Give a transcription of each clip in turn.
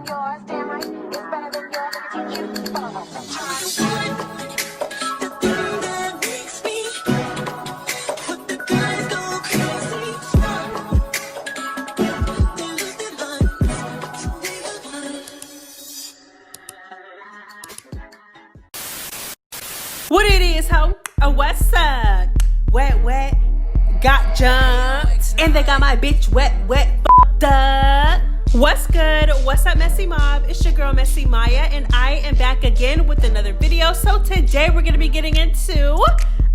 Yours, damn right, it's better than yours. I can teach you. What it is, ho? What's up? Wet, got jumped. And they got my bitch wet, fucked up. What's good? What's up, Messy Mob? It's your girl, MessyMya, and I am back again with another video. So today we're going to be getting into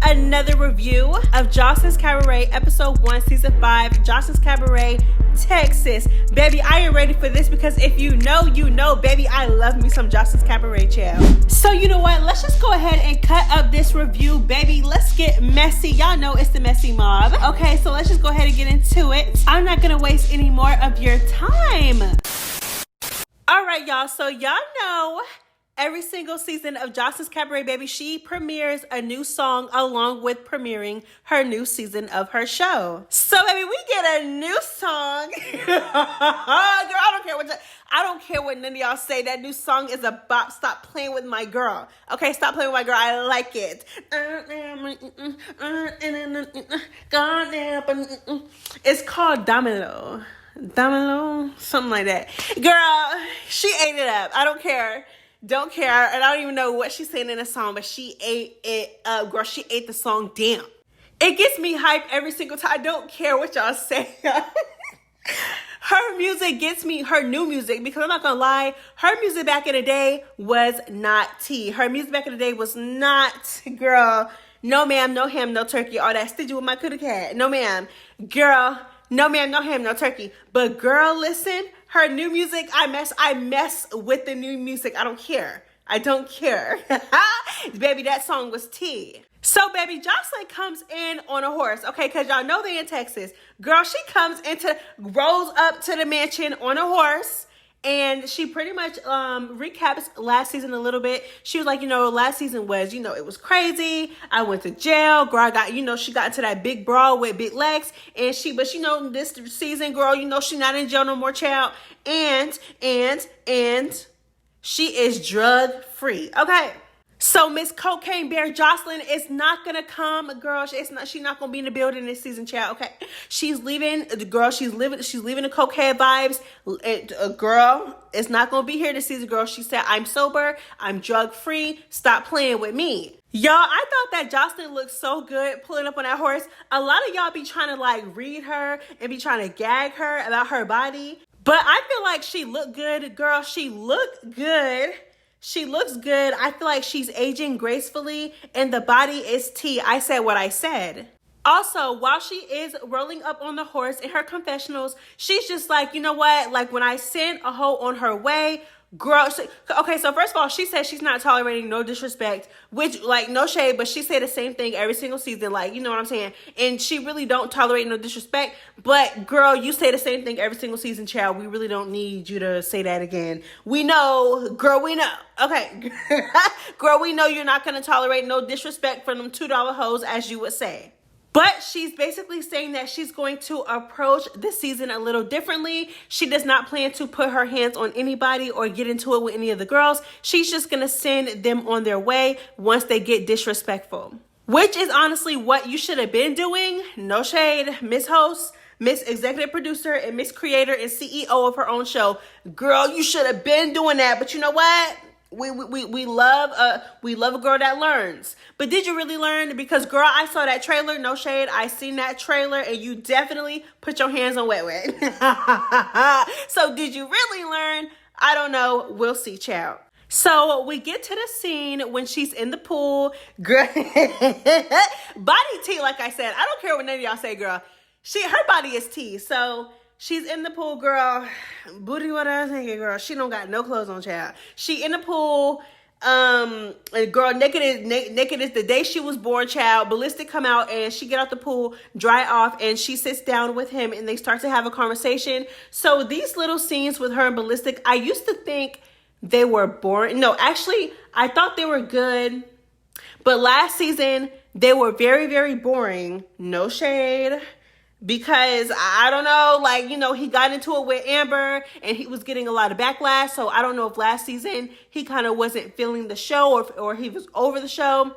another review of Joseline'S Cabaret, episode 1, season 5, Joseline'S Cabaret, Texas. Baby, I am ready for this because if you know, you know, baby, I love me some Joseline'S Cabaret, child. So you know what? Let's just go ahead and cut up this review, baby. Let's get messy. Y'all know it's the Messy Mob. Okay, so let's just go ahead and get into it. I'm not gonna waste any more of your time. All right, y'all. So y'all know every single season of Joseline'S Cabaret, baby, she premieres a new song along with premiering her new season of her show. So, baby, we get a new song. Girl, I don't care what none of y'all say. That new song is a bop. Stop playing with my girl. Okay, stop playing with my girl. I like it. It's called Domino, something like that. Girl, she ate it up. I don't care. Don't care, and I don't even know what she's saying in the song, but she ate it up, girl. She ate the song down. It gets me hyped every single time. I don't care what y'all say. Her music gets me, her new music, because I'm not gonna lie, her music back in the day was not tea. Her music back in the day was not, girl, no ma'am, no ham, no turkey, all that stingy with my coulda cat. No ma'am, girl, no ma'am, no ham, no turkey. But girl, listen, her new music, I mess with the new music. I don't care. I don't care. Baby, that song was tea. So, baby, Joseline comes in on a horse, okay? Because y'all know they in Texas. Girl, she rolls up to the mansion on a horse. And she pretty much recaps last season a little bit. She was like, last season was, it was crazy. I went to jail. Girl, she got into that big brawl with big legs. And this season, girl, she not in jail no more, child. And she is drug free. Okay. So Miss Cocaine Bear Joseline is not gonna come, girl. She's not gonna be in the building this season, child. Okay, she's leaving. She's leaving the cokehead vibes. Girl, it's not gonna be here this season, girl. She said, "I'm sober. I'm drug free. Stop playing with me." Y'all, I thought that Joseline looked so good pulling up on that horse. A lot of y'all be trying to read her and be trying to gag her about her body, but I feel like she looked good, girl. She looked good. She looks good. I feel like she's aging gracefully and the body is tea. I said what I said. Also, while she is rolling up on the horse in her confessionals, she's just like, you know what? Like when I sent a hoe on her way, girl. Okay, so first of all, she said she's not tolerating no disrespect, which no shade, but she said the same thing every single season. You know what I'm saying? And she really don't tolerate no disrespect. But girl, you say the same thing every single season, child. We really don't need you to say that again. We know, girl, we know. Okay. Girl, we know you're not going to tolerate no disrespect from them $2 hoes, as you would say. But she's basically saying that she's going to approach this season a little differently. She does not plan to put her hands on anybody or get into it with any of the girls. She's just going to send them on their way once they get disrespectful. Which is honestly what you should have been doing. No shade, Miss Host, Miss Executive Producer, and Miss Creator and CEO of her own show. Girl, you should have been doing that. But you know what? We love a girl that learns. But did you really learn? Because girl, I saw that trailer. No shade. I seen that trailer and you definitely put your hands on wet. So did you really learn? I don't know. We'll see, child. So we get to the scene when she's in the pool. Girl, body tea, like I said. I don't care what none of y'all say, girl. Her body is tea. So she's in the pool, girl. Booty, what I was thinking, girl. She don't got no clothes on, child. She in the pool. Girl, naked is the day she was born, child. Ballistic come out and she get out the pool, dry off, and she sits down with him and they start to have a conversation. So these little scenes with her and Ballistic, I used to think they were boring. No, actually, I thought they were good. But last season, they were very, very boring. No shade. because I don't know, like, you know, he got into it with Amber and he was getting a lot of backlash. So I don't know if last season he kind of wasn't feeling the show or he was over the show.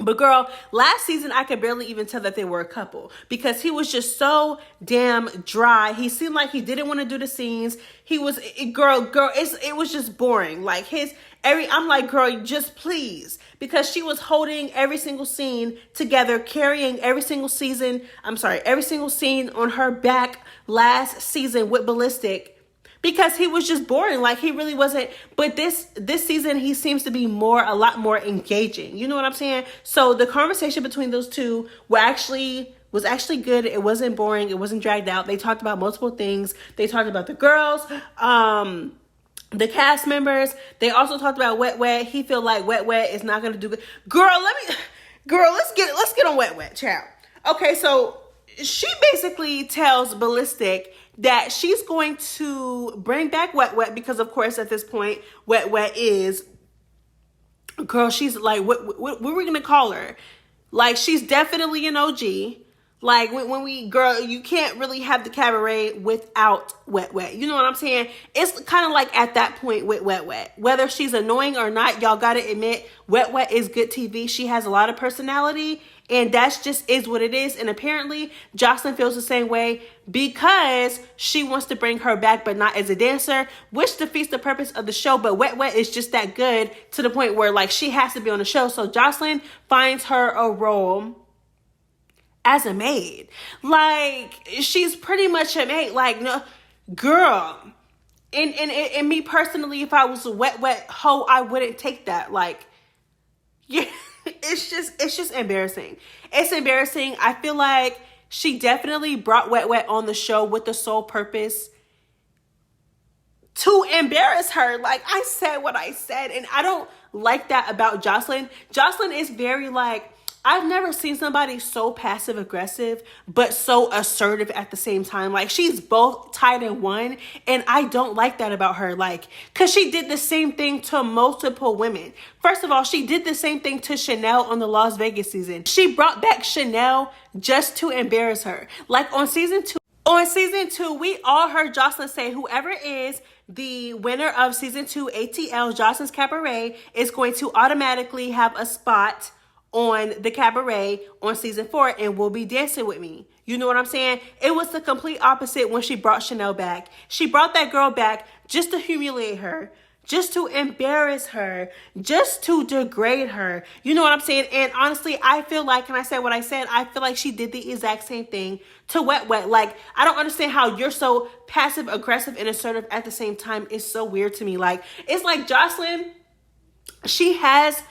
But girl, last season I could barely even tell that they were a couple because he was just so damn dry. He seemed like he didn't want to do the scenes. He was, it was just boring. Like I'm like, girl, just please. Because she was holding every single scene together, carrying every single scene on her back last season with Ballistic. Because he was just boring. Like, he really wasn't. But this season, he seems to be a lot more engaging. You know what I'm saying? So the conversation between those two was actually good. It wasn't boring. It wasn't dragged out. They talked about multiple things. They talked about the girls, the cast members. They also talked about Wet Wet. He feel like Wet Wet is not going to do good. Girl, let's get on Wet Wet, child. Okay, so she basically tells Ballistic that she's going to bring back Wet Wet because, of course, at this point, Wet Wet is, girl, she's like, what we're we going to call her? Like, she's definitely an OG. Like, girl, you can't really have the Cabaret without Wet Wet. You know what I'm saying? It's kind of like at that point with Wet Wet. Whether she's annoying or not, y'all got to admit, Wet Wet is good TV. She has a lot of personality. And that's just is what it is. And apparently Joseline feels the same way because she wants to bring her back, but not as a dancer, which defeats the purpose of the show. But Wet Wet is just that good to the point where, like, she has to be on the show. So Joseline finds her a role as a maid. Like, she's pretty much a maid. Like, no, girl. And me personally, if I was a Wet hoe, I wouldn't take that. Like, yeah. It's just embarrassing. It's embarrassing. I feel like she definitely brought Wet Wet on the show with the sole purpose to embarrass her. Like, I said what I said, and I don't like that about Joseline. Joseline is very, like, I've never seen somebody so passive aggressive, but so assertive at the same time. Like, she's both tied in one, and I don't like that about her. Like, cause she did the same thing to multiple women. First of all, she did the same thing to Chanel on the Las Vegas season. She brought back Chanel just to embarrass her. Like, on season two, we all heard Joseline say whoever is the winner of season 2 ATL, Joseline's Cabaret, is going to automatically have a spot on the Cabaret on season 4 and will be dancing with me. You know what I'm saying? It was the complete opposite when she brought Chanel back. She brought that girl back just to humiliate her, just to embarrass her, just to degrade her. You know what I'm saying? And honestly, I feel like, and I said what I said, I feel like she did the exact same thing to Wet Wet. Like, I don't understand how you're so passive aggressive and assertive at the same time. It's so weird to me. Like, it's like Joseline, she has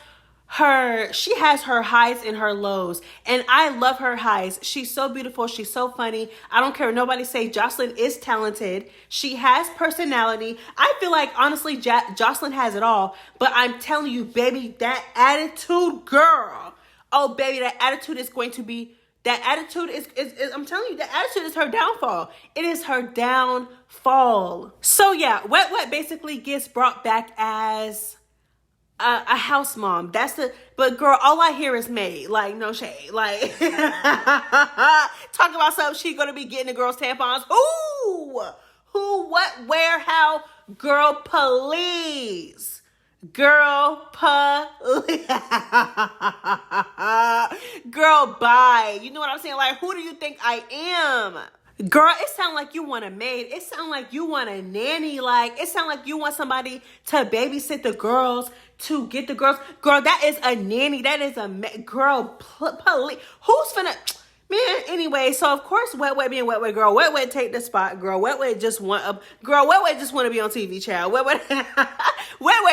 her highs and her lows, and I love her highs. She's so beautiful. She's so funny. I don't care what nobody say. Joseline is talented. She has personality. I feel like, honestly, Joseline has it all, but I'm telling you, baby, that attitude, girl. Oh, baby, that attitude is going to be, that attitude is I'm telling you, that attitude is her downfall. It is her downfall. So yeah, Wet Wet basically gets brought back as a house mom. But girl, all I hear is maid. Like, no shade. Like, talk about something she gonna be getting the girls' tampons. Who, what, where, how? Girl, please. Girl, please. Girl, bye. You know what I'm saying? Like, who do you think I am? Girl, it sounds like you want a maid. It sounds like you want a nanny. Like, it sounds like you want somebody to babysit the girls, to get the girls. Girl, that is a nanny. That is a girl. Police. Who's finna? Man, anyway, so of course, Wet Wet being Wet Wet, girl. Wet Wet take the spot, girl. Wet Wet just want to be on TV, child. Wet Wet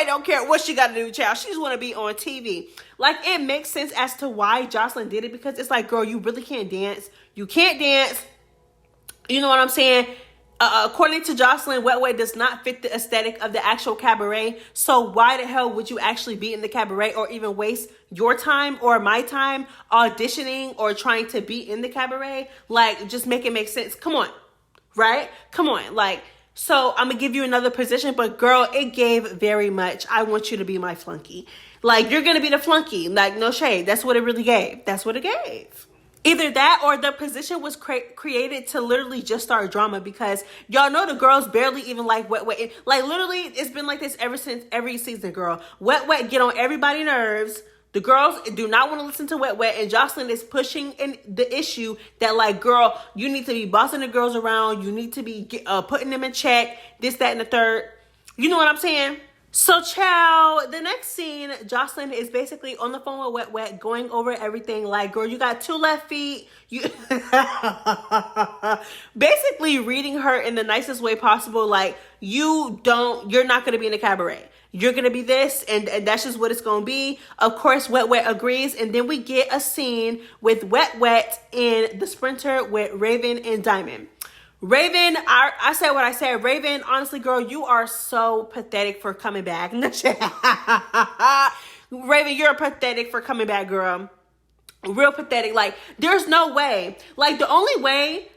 don't care what she got to do, child. She just want to be on TV. Like, it makes sense as to why Joseline did it, because it's like, girl, you really can't dance. You can't dance. You know what I'm saying? According to Joseline, Wet Wet does not fit the aesthetic of the actual Cabaret. So why the hell would you actually be in the Cabaret, or even waste your time or my time auditioning or trying to be in the Cabaret? Like, just make it make sense. Come on, right? Come on. Like, so I'm gonna give you another position, but girl, it gave very much. I want you to be my flunky. Like, you're gonna be the flunky. Like, no shade. That's what it really gave. That's what it gave. Either that or the position was created to literally just start drama, because y'all know the girls barely even like Wet Wet. Like literally, it's been like this ever since every season, girl. Wet Wet get on everybody's nerves. The girls do not want to listen to Wet Wet, and Joseline is pushing in the issue that, like, girl, you need to be bossing the girls around. You need to be putting them in check, this, that, and the third. You know what I'm saying? So, child, the next scene, Joseline is basically on the phone with Wet Wet, going over everything. Like, girl, you got 2 left feet. You basically reading her in the nicest way possible. Like, you're not going to be in the cabaret. You're going to be this, and that's just what it's going to be. Of course, Wet Wet agrees, and then we get a scene with Wet Wet in the Sprinter with Raven and Diamond. Raven, I said what I said. Raven, honestly, girl, you are so pathetic for coming back. Raven, you're pathetic for coming back, girl. Real pathetic. Like, there's no way. Like, the only way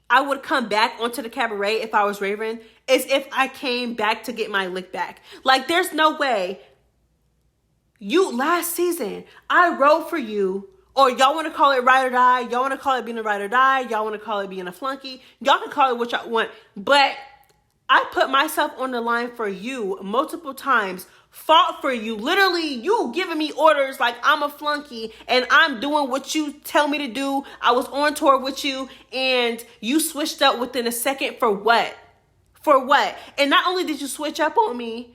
I would come back onto the cabaret if I was Raven is if I came back to get my lick back. Like, there's no way. Last season, I wrote for you. Or y'all want to call it ride or die. Y'all want to call it being a ride or die. Y'all want to call it being a flunky. Y'all can call it what y'all want. But I put myself on the line for you multiple times. Fought for you. Literally, you giving me orders like I'm a flunky. And I'm doing what you tell me to do. I was on tour with you. And you switched up within a second for what? For what? And not only did you switch up on me,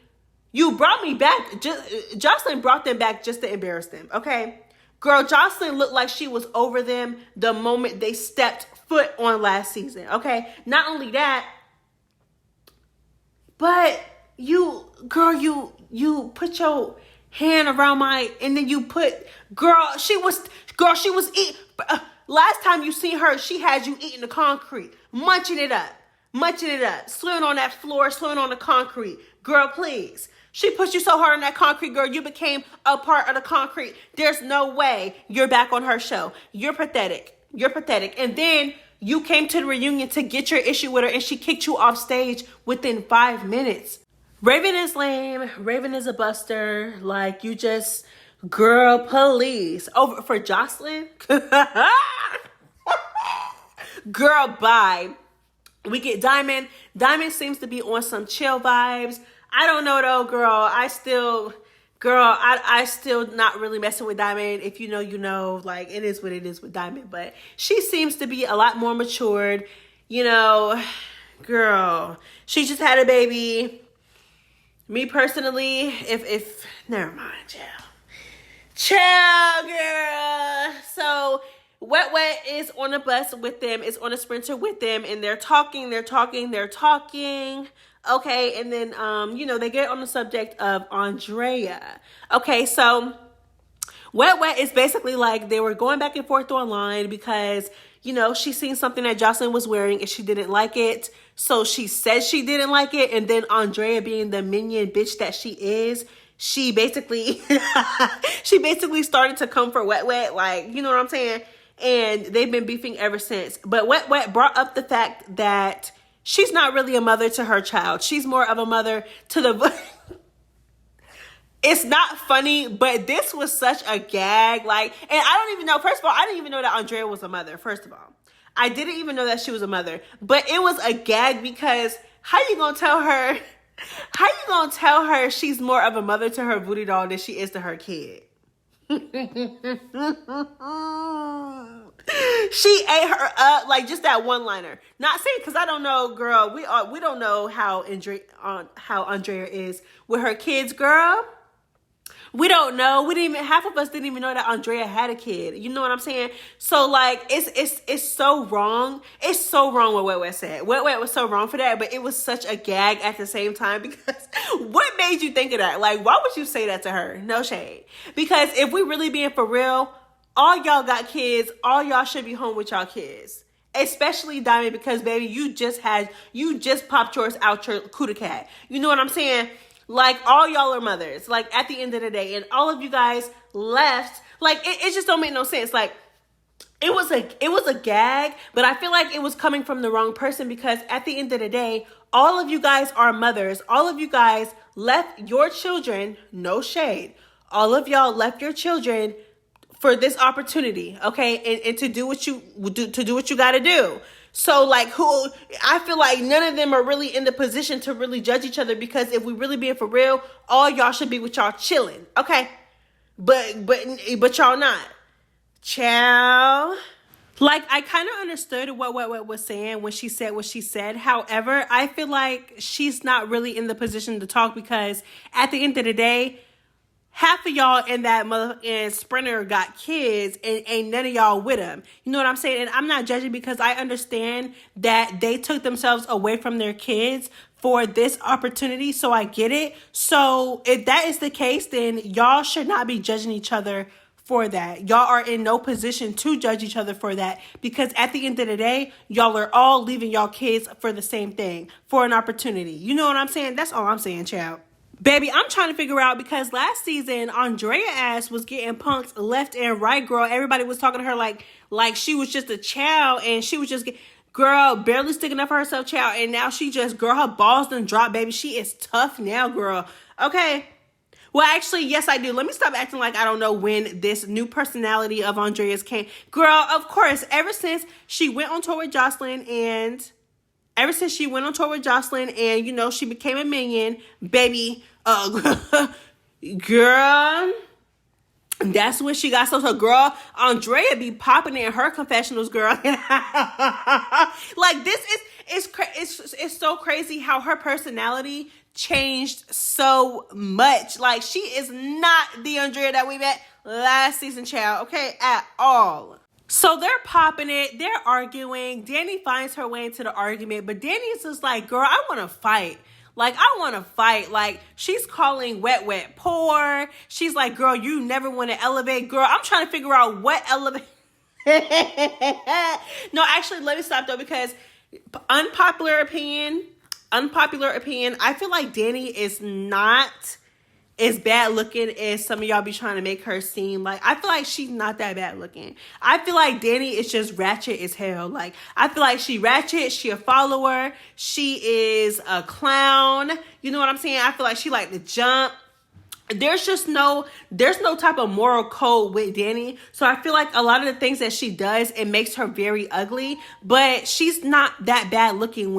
you brought me back. Joseline brought them back just to embarrass them. Okay? Girl, Joseline looked like she was over them the moment they stepped foot on last season, okay? Not only that, but you put your hand around and then you put, she was eating, last time you seen her, she had you eating the concrete, munching it up, slewing on that floor, slewing on the concrete. Girl, please. She pushed you so hard on that concrete, girl, you became a part of the concrete. There's no way you're back on her show. You're pathetic. And then you came to the reunion to get your issue with her, and she kicked you off stage within 5 minutes. Raven is lame. Raven is a buster. Like, you just, girl, please. Over for Joseline? Girl, bye. We get Diamond. Diamond seems to be on some chill vibes. I don't know though, girl. I still not really messing with Diamond. If you know, you know. Like, it is what it is with Diamond. But she seems to be a lot more matured. You know, girl, she just had a baby. Me personally, if never mind, child, girl. So Wet Wet is on a bus with them. It's on a Sprinter with them, and they're talking. Okay, and then, they get on the subject of Andrea. Okay, so Wet Wet is basically like they were going back and forth online because, she seen something that Joseline was wearing and she didn't like it. So she said she didn't like it. And then Andrea, being the minion bitch that she is, she basically started to come for Wet Wet. Like, you know what I'm saying? And they've been beefing ever since. But Wet Wet brought up the fact that she's not really a mother to her child. She's more of a mother to the... It's not funny, but this was such a gag. Like, and I don't even know, first of all, I didn't even know that Andrea was a mother, first of all. I didn't even know that she was a mother. But it was a gag because how you gonna tell her she's more of a mother to her booty doll than she is to her kid? She ate her up, like, just that one liner. Not saying, because I don't know, girl. We don't know how Andrea is with her kids, girl. We don't know. Half of us didn't even know that Andrea had a kid. You know what I'm saying? So, like, it's so wrong. It's so wrong what Wet Wet said. Wet Wet was so wrong for that, but it was such a gag at the same time because what made you think of that? Like, why would you say that to her? No shade. Because if we really being for real, all y'all got kids. All y'all should be home with y'all kids. Especially Diamond, because, baby, you just popped yours out your cootie cat. You know what I'm saying? Like, all y'all are mothers, like, at the end of the day. And all of you guys left. Like, it just don't make no sense. Like, it was a gag, but I feel like it was coming from the wrong person because at the end of the day, all of you guys are mothers. All of you guys left your children, no shade. All of y'all left your children for this opportunity, okay, and to do what you got to do. So like, who, I feel like none of them are really in the position to really judge each other, because if we really being for real, all y'all should be with y'all chilling, okay? But y'all not, child. Like, I kind of understood what was saying when she said what she said. However, I feel like she's not really in the position to talk, because at the end of the day, half of y'all in that motherfucking sprinter got kids, and ain't none of y'all with them. You know what I'm saying? And I'm not judging, because I understand that they took themselves away from their kids for this opportunity. So I get it. So if that is the case, then y'all should not be judging each other for that. Y'all are in no position to judge each other for that, because at the end of the day, y'all are all leaving y'all kids for the same thing, for an opportunity. You know what I'm saying? That's all I'm saying, child. Baby, I'm trying to figure out, because last season, Andrea was getting punked left and right, girl. Everybody was talking to her like she was just a child, and she was just, girl, barely sticking up for herself, child. And now she just, girl, her balls done dropped, baby. She is tough now, girl. Okay. Well, actually, yes, I do. Let me stop acting like I don't know when this new personality of Andrea's came. Girl, of course, ever since she went on tour with Joseline, and you know, she became a minion, baby, girl, that's when she got so girl, Andrea be popping in her confessionals, girl. Like, this it's so crazy how her personality changed so much. Like, she is not the Andrea that we met last season, child, okay, at all. So they're popping it. They're arguing. Danny finds her way into the argument, but Danny's just like, girl, I want to fight. Like, I want to fight. Like, she's calling Wet Wet poor. She's like, girl, you never want to elevate. Girl, I'm trying to figure out what elevate. No, actually, let me stop though, because unpopular opinion, I feel like Danny is not as bad looking as some of y'all be trying to make her seem. Like, I feel like she's not that bad looking. I feel like Danny is just ratchet as hell. Like, I feel like she ratchet, she a follower, she is a clown. You know what I'm saying? I feel like she like to jump. There's no type of moral code with Danny. So I feel like a lot of the things that she does, it makes her very ugly. But she's not that bad looking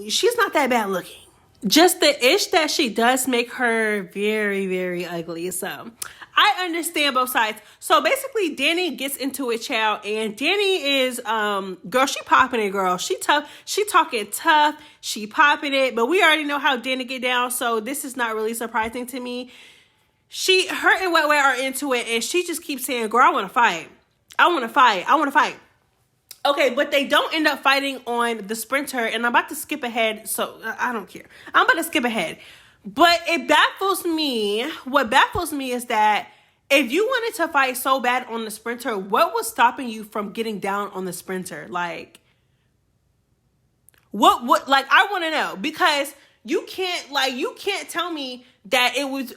she's not that bad looking. Just the ish that she does make her very, very ugly. So I understand both sides. So basically, Danny gets into it, child, and Danny is, girl, she popping it, girl. She tough. She talking tough. She popping it. But we already know how Danny get down, so this is not really surprising to me. Her and Wet Wet are into it, and she just keeps saying, girl, I want to fight. I want to fight. I want to fight. Okay, but they don't end up fighting on the sprinter, and I'm about to skip ahead, so I don't care. I'm about to skip ahead. But it baffles me. What baffles me is that if you wanted to fight so bad on the sprinter, what was stopping you from getting down on the sprinter? Like, what, like, I want to know, because you can't tell me that it was,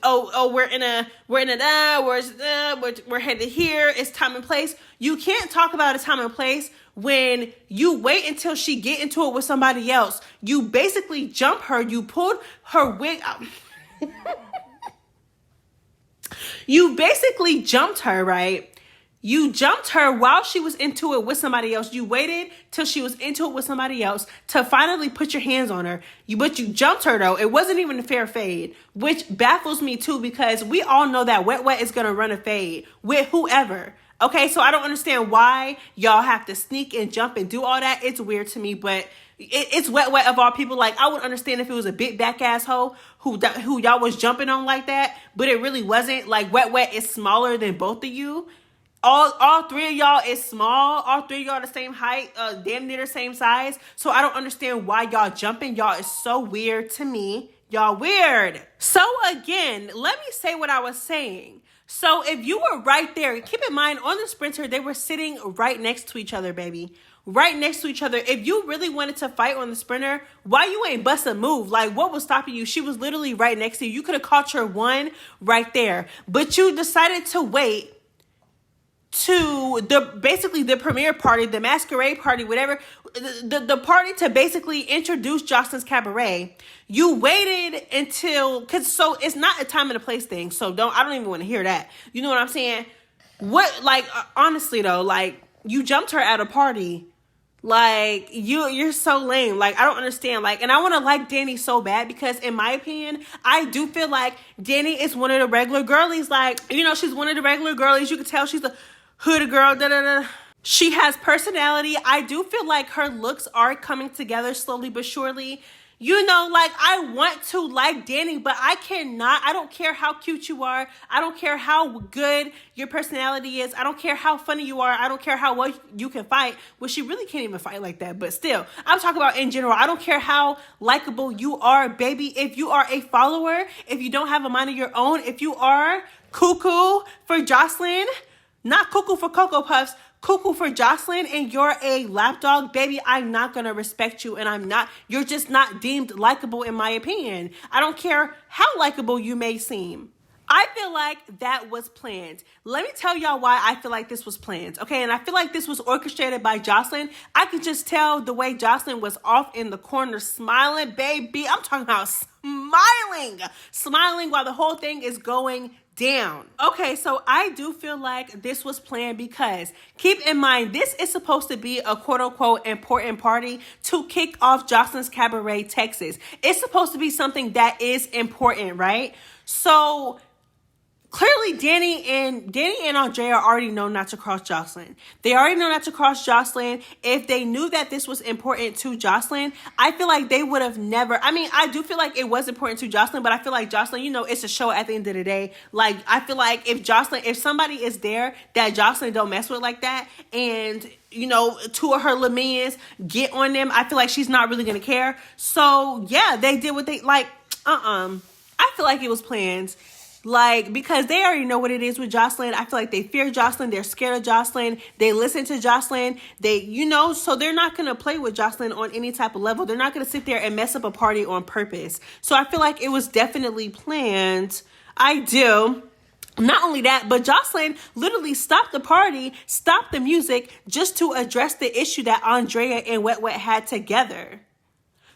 we're headed here, it's time and place. You can't talk about a time and place when you wait until she get into it with somebody else. You basically jump her, you pulled her wig out. You basically jumped her, right? You jumped her while she was into it with somebody else. You waited till she was into it with somebody else to finally put your hands on her. But you jumped her, though. It wasn't even a fair fade, which baffles me, too, because we all know that Wet Wet is going to run a fade with whoever. Okay, so I don't understand why y'all have to sneak and jump and do all that. It's weird to me, but it's Wet Wet of all people. Like, I would understand if it was a big back asshole who y'all was jumping on like that, but it really wasn't. Like, Wet Wet is smaller than both of you. All three of y'all is small. All three of y'all the same height, damn near the same size. So I don't understand why y'all jumping. Y'all is so weird to me. Y'all weird. So again, let me say what I was saying. So if you were right there, keep in mind on the sprinter, they were sitting right next to each other, baby. Right next to each other. If you really wanted to fight on the sprinter, why you ain't bust a move? Like, what was stopping you? She was literally right next to you. You could have caught your one right there. But you decided to wait to basically the premiere party, the masquerade party, whatever, the party to basically introduce Joseline'S Cabaret. You waited until, so it's not a time and a place thing. So I don't even want to hear that. You know what I'm saying? What, like, honestly though, like, you jumped her at a party. Like, you're so lame. Like, I don't understand. Like, and I want to like Danny so bad because in my opinion, I do feel like Danny is one of the regular girlies. Like, you know, she's one of the regular girlies. You can tell she's a hood girl. Da da da. She has personality. I do feel like her looks are coming together slowly but surely. You know, like, I want to like Danny, but I cannot. I don't care how cute you are. I don't care how good your personality is. I don't care how funny you are. I don't care how well you can fight. Well, she really can't even fight like that, but still, I'm talking about in general. I don't care how likable you are, baby. If you are a follower, if you don't have a mind of your own, if you are cuckoo for Joseline, not cuckoo for Cocoa Puffs, cuckoo for Joseline, and you're a lapdog, baby, I'm not gonna respect you, and you're just not deemed likable in my opinion. I don't care how likable you may seem. I feel like that was planned. Let me tell y'all why I feel like this was planned, okay? And I feel like this was orchestrated by Joseline. I could just tell the way Joseline was off in the corner smiling, baby. I'm talking about smiling while the whole thing is going down. Okay, so I do feel like this was planned because keep in mind, this is supposed to be a quote unquote important party to kick off Joseline's Cabaret, Texas. It's supposed to be something that is important, right? So clearly, Danny and Andrea already know not to cross Joseline. They already know not to cross Joseline. If they knew that this was important to Joseline, I feel like they would have never. I mean, I do feel like it was important to Joseline, but I feel like Joseline, you know, it's a show at the end of the day. Like, I feel like if somebody is there that Joseline don't mess with like that, and you know, two of her little minions get on them, I feel like she's not really gonna care. So yeah, they did what they like. I feel like it was planned. Like, because they already know what it is with Joseline. I feel like they fear Joseline. They're scared of Joseline. They listen to Joseline. So they're not going to play with Joseline on any type of level. They're not going to sit there and mess up a party on purpose. So I feel like it was definitely planned. I do. Not only that, but Joseline literally stopped the party, stopped the music just to address the issue that Andrea and Wet Wet had together.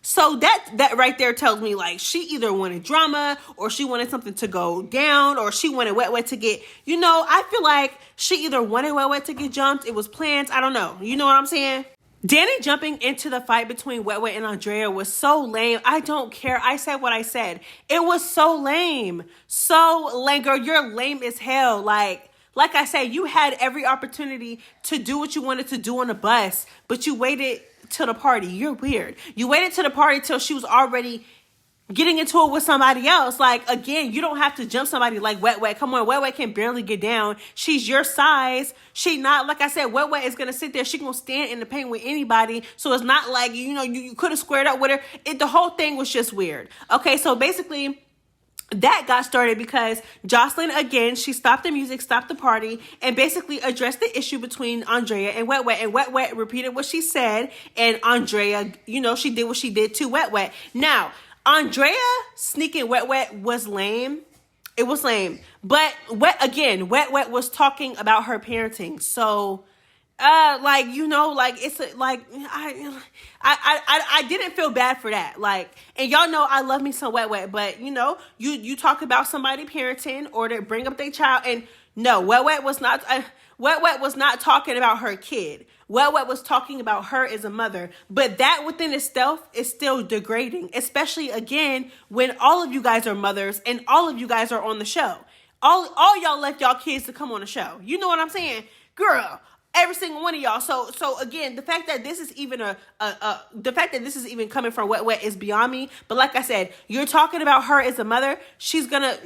So that right there tells me, like, she either wanted drama or she wanted something to go down or she wanted Wet Wet to get, you know, I feel like she either wanted Wet Wet to get jumped. It was planned. I don't know. You know what I'm saying? Danny jumping into the fight between Wet Wet and Andrea was so lame. I don't care. I said what I said. It was so lame. So lame, girl. You're lame as hell. Like I said, you had every opportunity to do what you wanted to do on the bus, but you waited to the party. You're weird. You waited to the party till she was already getting into it with somebody else. Like, again, you don't have to jump somebody like Wet Wet. Come on, Wet Wet can barely get down. She's your size. She not, like I said, Wet Wet is going to sit there. She going to stand in the paint with anybody. So it's not like, you know, you could have squared up with her. The whole thing was just weird. Okay, so basically that got started because Joseline, again, she stopped the music, stopped the party, and basically addressed the issue between Andrea and Wet Wet. And Wet Wet repeated what she said, and Andrea, you know, she did what she did to Wet Wet. Now, Andrea sneaking Wet Wet was lame. It was lame. But Wet Wet was talking about her parenting. So like, you know, like, it's like, I didn't feel bad for that. Like, and y'all know I love me some Wet Wet, but you know, you talk about somebody parenting or they bring up their child, and no, Wet Wet was not talking about her kid. Wet Wet was talking about her as a mother, but that within itself is still degrading, especially again, when all of you guys are mothers and all of you guys are on the show. All y'all left y'all kids to come on the show. You know what I'm saying? Girl, every single one of y'all. So again, the fact that this is even coming from Wet Wet is beyond me. But like I said, you're talking about her as a mother. She gonna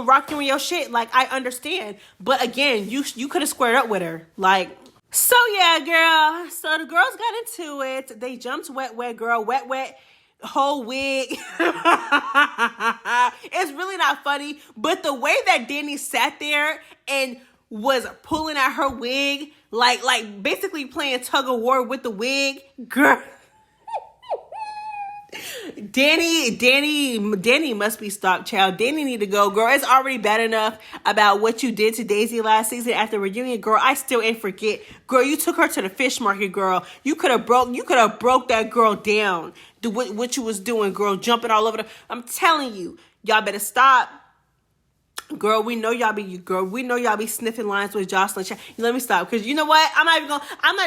rock you in your shit. Like, I understand. But again, you could have squared up with her. Like, so yeah, girl. So the girls got into it. They jumped Wet Wet, girl. Wet Wet whole wig. It's really not funny. But the way that Danny sat there and was pulling at her wig, like basically playing tug of war with the wig, girl. Danny must be stalked, child. Danny need to go, girl. It's already bad enough about what you did to Daisy last season at the reunion, girl. I still ain't forget, girl. You took her to the fish market, girl. You could have broke that girl down. What you was doing, girl, jumping all over I'm telling you, y'all better stop. Girl, we know y'all be sniffing lines with Joseline. Let me stop, because you know what? I'm not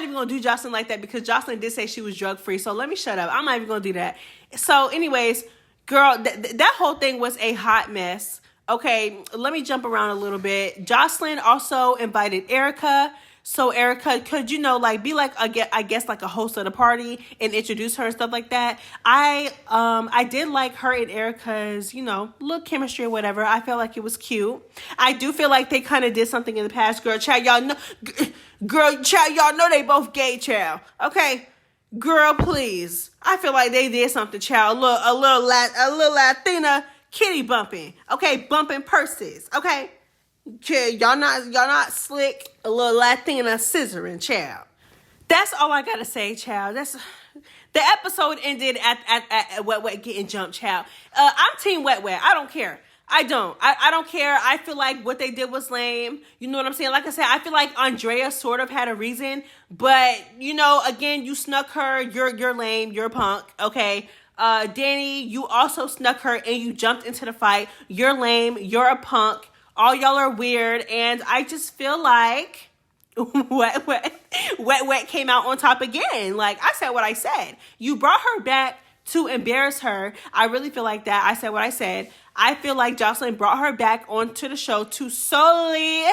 even gonna do Joseline like that, because Joseline did say she was drug free. So let me shut up. I'm not even gonna do that. So, anyways, girl, that whole thing was a hot mess. Okay, let me jump around a little bit. Joseline also invited Erica. So Erica could, be like, I guess like a host of the party and introduce her and stuff like that. I did like her and Erica's, little chemistry or whatever. I felt like it was cute. I do feel like they kind of did something in the past. Girl, child, y'all know they both gay, child. Okay, girl, please. I feel like they did something, child. A little Latina kitty bumping. Okay, bumping purses. Okay. Y'all not slick. A little Latina scissoring, child. That's all I gotta say, child. The episode ended at Wet Wet getting jumped, child. I'm team Wet Wet. I don't care. I don't care. I feel like what they did was lame. You know what I'm saying? Like I said, I feel like Andrea sort of had a reason, but again, you snuck her. You're lame. You're a punk. Okay. Danny, you also snuck her and you jumped into the fight. You're lame. You're a punk. All y'all are weird, and I just feel like Wet Wet came out on top again. Like, I said what I said. You brought her back to embarrass her. I really feel like that. I said what I said. I feel like Joseline brought her back onto the show to solely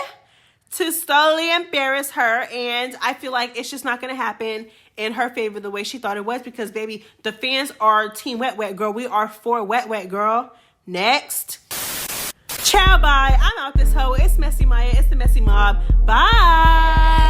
embarrass her, and I feel like it's just not going to happen in her favor the way she thought it was, because, baby, the fans are team Wet Wet, girl. We are for Wet Wet, girl. Next. Ciao, bye. I'm out this hoe. It's MessyMya. It's the Messy Mob. Bye.